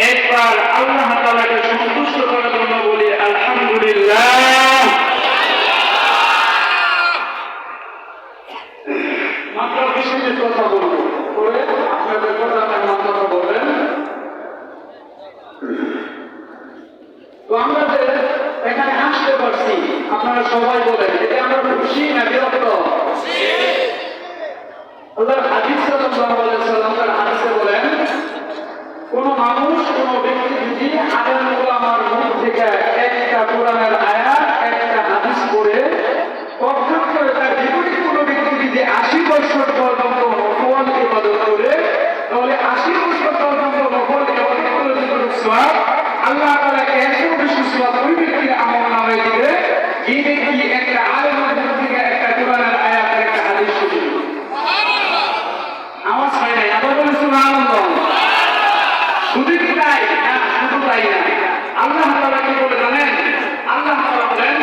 একবার আল্লাহ তাআলাকে সন্তুষ্ট করার জন্য বলি আলহামদুলিল্লাহ। মাত্র বিশেষ কথা বলবো, পরে আপনাদের কথা মন্তব্য বলবেন। তো আমরা যে এখানে আসতে পারছি, আপনারা সবাই বলেন এতে আমরা খুশি না বিরক্ত? আল্লাহর হাদিস সাল্লাল্লাহু আলাইহি ওয়াসাল্লাম হাদিসে বলেন, কোন মানুষ কোন ব্যক্তি যদি আলেম ওলামার মুখ থেকে একটা কোরআনের আয়াত একটা হাদিস পড়ে পক্ষান্তরে তার বিপরীত কোন ব্যক্তি যদি 80 বছর পর্যন্ত নফল ইবাদত করে, তাহলে 80 বছর পর্যন্ত নফল ইবাদত করে যতটুকু সওয়াব আল্লাহ তাআলা 100 বেশি সওয়াব ওই ব্যক্তির আমলনামায় দিবে, যে ব্যক্তি একটা আলেমের মুখ থেকে একটা কোরআনের আয়াত একটা হাদিস শুনে। আমার ছাই নাই, আবার বলেন সুবহানাল্লাহ। শুধু কি তাই না? শুধু তাই না, আল্লাহ তাআলা কি বলে জানেন? আল্লাহ তাআলা বলেন,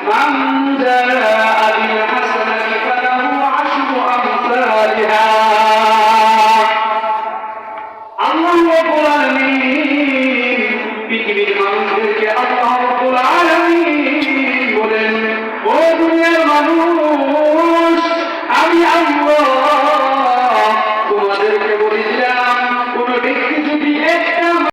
মান জাআ বিল হাসানাতি ফালাহু আশরু আমসালিহা। আল্লাহ রাব্বুল আলামিন পৃথিবীর মানুষদেরকে আল্লাহ রাব্বুল আলামিন বলেন, ও দুনিয়ার মানুষ,